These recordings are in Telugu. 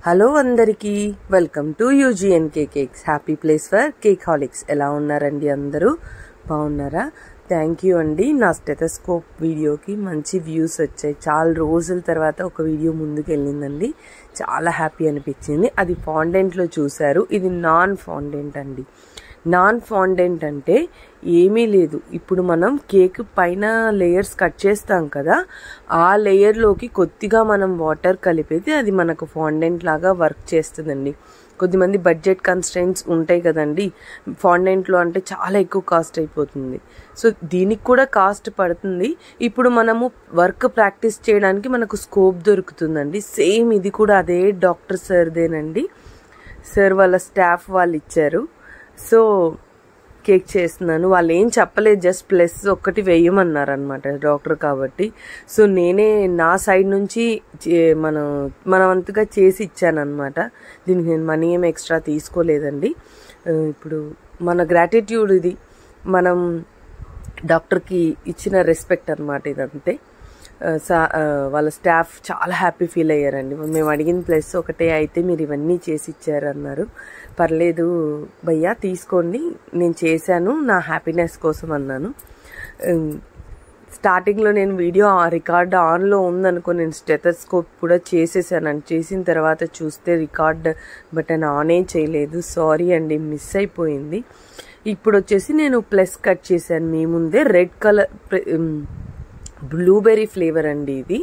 హలో అందరికీ welcome to UGNK cakes happy place for cakeaholics. ఎలా ఉన్నారండి? అందరూ బాగున్నారా? థ్యాంక్ యూ అండి. నా స్టెథోస్కోప్ వీడియోకి మంచి వ్యూస్ వచ్చాయి. చాలా రోజుల తర్వాత ఒక వీడియో ముందుకు వెళ్ళిందండి. చాలా హ్యాపీ అనిపించింది. అది ఫాండెంట్లో చూశారు. ఇది నాన్ ఫాండెంట్ అండి. నాన్ ఫాండెంట్ అంటే ఏమీ లేదు. ఇప్పుడు మనం కేక్ పైన లేయర్స్ కట్ చేస్తాం కదా, ఆ లేయర్లోకి కొద్దిగా మనం వాటర్ కలిపితే అది మనకు ఫాండెంట్ లాగా వర్క్ చేస్తుందండి. కొద్దిమంది బడ్జెట్ కన్స్ట్రెయింట్స్ ఉంటాయి కదండి, ఫాండెంట్లో అంటే చాలా ఎక్కువ కాస్ట్ అయిపోతుంది. సో దీనికి కూడా కాస్ట్ పడుతుంది. ఇప్పుడు మనము వర్క్ ప్రాక్టీస్ చేయడానికి మనకు స్కోప్ దొరుకుతుందండి. సేమ్ ఇది కూడా అదే డాక్టర్ సార్దేనండి. సార్ వాళ్ళ స్టాఫ్ వాళ్ళు ఇచ్చారు. సో కేక్ చేస్తున్నాను. వాళ్ళు ఏం చెప్పలేదు, జస్ట్ ప్లస్ ఒక్కటి వేయమన్నారు అనమాట డాక్టర్ కాబట్టి. సో నేనే నా సైడ్ నుంచి మన వంతుగా చేసి ఇచ్చాను అనమాట. దీనికి నేను మనీ ఏం ఎక్స్ట్రా తీసుకోలేదండి. ఇప్పుడు మన గ్రాటిట్యూడ్, ఇది మనం డాక్టర్కి ఇచ్చిన రెస్పెక్ట్ అనమాట ఇదంతే. వాళ్ళ స్టాఫ్ చాలా హ్యాపీ ఫీల్ అయ్యారండి. మేము అడిగిన ప్లస్ ఒకటే అయితే మీరు ఇవన్నీ చేసి ఇచ్చారన్నారు. పర్లేదు భయ్యా తీసుకోండి, నేను చేశాను నా హ్యాపీనెస్ కోసం అన్నాను. స్టార్టింగ్లో నేను వీడియో రికార్డ్ ఆన్లో ఉందనుకో నేను స్టెథోస్కోప్ కూడా చేసేసాను. చేసిన తర్వాత చూస్తే రికార్డ్ బటన్ ఆనే చేయలేదు. సారీ అండి, మిస్ అయిపోయింది. ఇప్పుడు వచ్చేసి నేను ప్లస్ కట్ చేశాను మీ ముందే. రెడ్ కలర్ బ్లూబెర్రీ ఫ్లేవర్ అండి ఇది.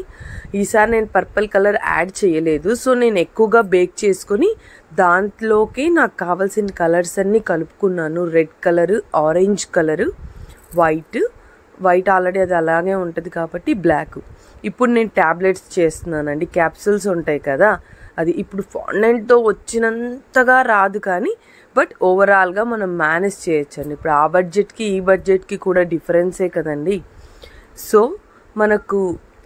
ఈసారి నేను పర్పుల్ కలర్ యాడ్ చేయలేదు. సో నేను ఎక్కువగా బేక్ చేసుకుని దాంట్లోకి నాకు కావాల్సిన కలర్స్ అన్నీ కలుపుకున్నాను. Red colour, orange colour, white already అది అలాగే ఉంటుంది కాబట్టి బ్లాక్. ఇప్పుడు నేను ట్యాబ్లెట్స్ చేస్తున్నానండి. క్యాప్సూల్స్ ఉంటాయి కదా, అది ఇప్పుడు ఫాండెంట్తో వచ్చినంతగా రాదు కానీ బట్ ఓవరాల్గా మనం మేనేజ్ చేయొచ్చండి. ఇప్పుడు ఆ బడ్జెట్కి ఈ బడ్జెట్కి కూడా డిఫరెన్సే కదండి. సో మనకు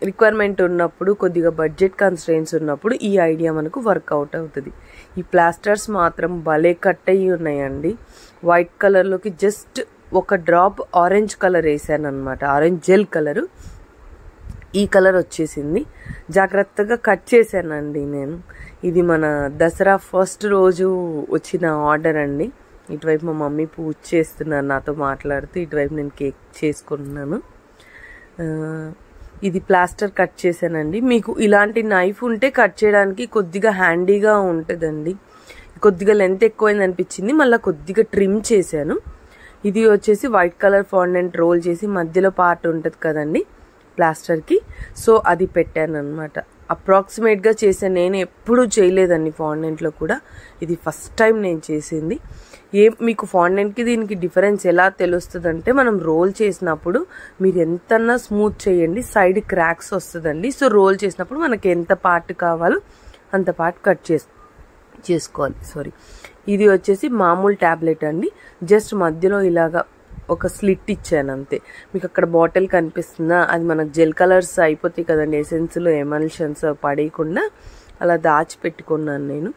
రిక్వైర్మెంట్ ఉన్నప్పుడు, కొద్దిగా బడ్జెట్ కన్స్ట్రెయింట్స్ ఉన్నప్పుడు ఈ ఐడియా మనకు వర్కౌట్ అవుతుంది. ఈ ప్లాస్టర్స్ మాత్రం భలే కట్ అయ్యి ఉన్నాయండి. వైట్ కలర్లోకి జస్ట్ ఒక డ్రాప్ ఆరెంజ్ కలర్ వేసాను అనమాట. ఆరెంజ్ జెల్ కలరు, ఈ కలర్ వచ్చేసింది. జాగ్రత్తగా కట్ చేశానండి నేను. ఇది మన దసరా ఫస్ట్ రోజు వచ్చిన ఆర్డర్ అండి. ఇటువైపు మా మమ్మీ పూజ చేస్తున్నారు నాతో మాట్లాడుతూ, ఇటువైపు నేను కేక్ చేసుకుంటున్నాను. ఇది ప్లాస్టర్ కట్ చేశానండి. మీకు ఇలాంటి నైఫ్ ఉంటే కట్ చేయడానికి కొద్దిగా హ్యాండీగా ఉంటుందండి. కొద్దిగా లెంత్ ఎక్కువైంది అనిపించింది, మళ్ళీ కొద్దిగా ట్రిమ్ చేశాను. ఇది వచ్చేసి వైట్ కలర్ ఫాండెంట్ రోల్ చేసి మధ్యలో పార్ట్ ఉంటుంది కదండి ప్లాస్టర్కి, సో అది పెట్టాను అనమాట. అప్రాక్సిమేట్గా చేశాను. నేను ఎప్పుడూ చేయలేదండి ఫాండెంట్లో కూడా, ఇది ఫస్ట్ టైం నేను చేసింది. మీకు ఫాండెంట్కి దీనికి డిఫరెన్స్ ఎలా తెలుస్తుంది అంటే, మనం రోల్ చేసినప్పుడు మీరు ఎంతన్నా స్మూత్ చేయండి, సైడ్ క్రాక్స్ వస్తుందండి. సో రోల్ చేసినప్పుడు మనకి ఎంత పార్ట్ కావాలో అంత పార్ట్ కట్ చేసుకోవాలి. ఇది వచ్చేసి మామూలు ట్యాబ్లెట్ అండి. జస్ట్ మధ్యలో ఇలాగా ఒక స్లిట్ ఇచ్చాను అంతే. మీకు అక్కడ బాటిల్ కనిపిస్తుందా, అది మనకు జెల్ కలర్స్ అయిపోతాయి కదండి, ఎసెన్స్లో ఎమల్షన్స్ పడేయకుండా అలా దాచిపెట్టుకున్నాను నేను.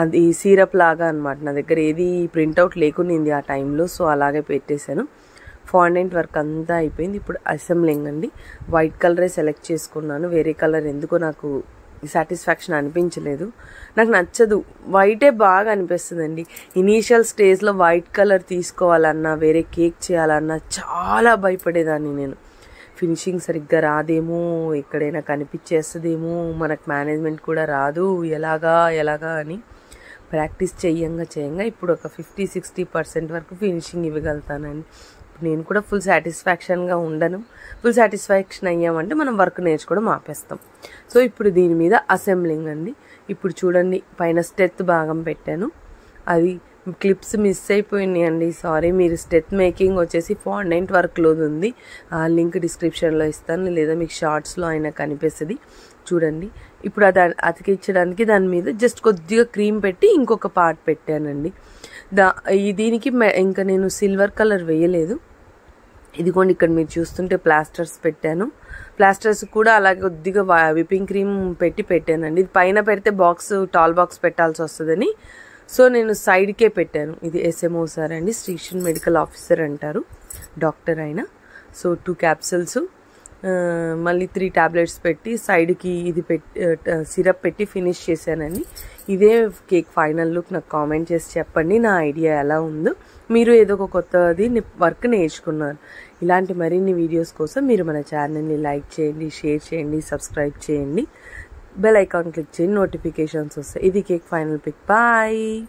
అది సిరప్ లాగా అనమాట. నా దగ్గర ఏది ప్రింట్అవుట్ లేకునింది ఆ టైంలో, సో అలాగే పెట్టేశాను. ఫాండెంట్ వర్క్ అంతా అయిపోయింది. ఇప్పుడు అసెంబ్లింగ్ అండి. వైట్ కలరే సెలెక్ట్ చేసుకున్నాను. వేరే కలర్ ఎందుకో నాకు సాటిస్ఫాక్షన్ అనిపించలేదు. నాకు నచ్చదు, వైటే బాగా అనిపిస్తుందండి. ఇనీషియల్ స్టేజ్లో వైట్ కలర్ తీసుకోవాలన్నా, వేరే కేక్ చేయాలన్నా చాలా భయపడేదాన్ని నేను. ఫినిషింగ్ సరిగ్గా రాదేమో, ఎక్కడైనా కనిపించేస్తుందేమో, మనకు మేనేజ్మెంట్ కూడా రాదు, ఎలాగా అని ప్రాక్టీస్ చేయంగా ఇప్పుడు ఒక 50-60% వరకు ఫినిషింగ్ ఇవ్వగలుగుతానండి. నేను కూడా ఫుల్ సాటిస్ఫాక్షన్గా ఉండను. ఫుల్ సాటిస్ఫాక్షన్ అయ్యామంటే మనం వర్క్ నేర్చుకోవడం ఆపేస్తాం. సో ఇప్పుడు దీని మీద అసెంబ్లింగ్ అండి. ఇప్పుడు చూడండి, పైన స్టెత్ భాగం పెట్టాను. అది క్లిప్స్ మిస్ అయిపోయినాయి అండి, సారీ. మీరు స్టెత్ మేకింగ్ వచ్చేసి ఫాండెంట్ వర్క్లోది ఉంది, ఆ లింక్ డిస్క్రిప్షన్లో ఇస్తాను, లేదా మీకు షార్ట్స్లో అయినా కనిపిస్తుంది చూడండి. ఇప్పుడు అది అతికించడానికి దాని మీద జస్ట్ కొద్దిగా క్రీమ్ పెట్టి ఇంకొక పార్ట్ పెట్టానండి. దీనికి ఇంకా నేను సిల్వర్ కలర్ వేయలేదు. ఇదిగోండి, ఇక్కడ మీరు చూస్తుంటే ప్లాస్టర్స్ పెట్టాను. ప్లాస్టర్స్ కూడా అలాగే కొద్దిగా విపింగ్ క్రీమ్ పెట్టానండి. ఇది పైన పెడితే టాల్ బాక్స్ పెట్టాల్సి వస్తుందని, సో నేను సైడ్కే పెట్టాను. ఇది ఎస్ఎంఓ సార్ అండి, స్టేషన్ మెడికల్ ఆఫీసర్ అంటారు, డాక్టర్ అయినా. సో 2 క్యాప్సూల్స్ మళ్ళీ 3 టాబ్లెట్స్ పెట్టి సైడ్కి ఇది సిరప్ పెట్టి ఫినిష్ చేశానండి. ఇదే కేక్ ఫైనల్ లుక్ నాకు కామెంట్ చేసి చెప్పండి నా ఐడియా ఎలా ఉందో. మీరు ఏదో ఒక కొత్తది వర్క్ నేర్చుకున్నారు. ఇలాంటి మరిన్ని వీడియోస్ కోసం మీరు మన ఛానల్ని లైక్ చేయండి, షేర్ చేయండి, సబ్స్క్రైబ్ చేయండి, బెల్ ఐకాన్ క్లిక్ చేయండి, నోటిఫికేషన్స్ వస్తాయి. ఇది కేక్ ఫైనల్ పిక్. బాయ్.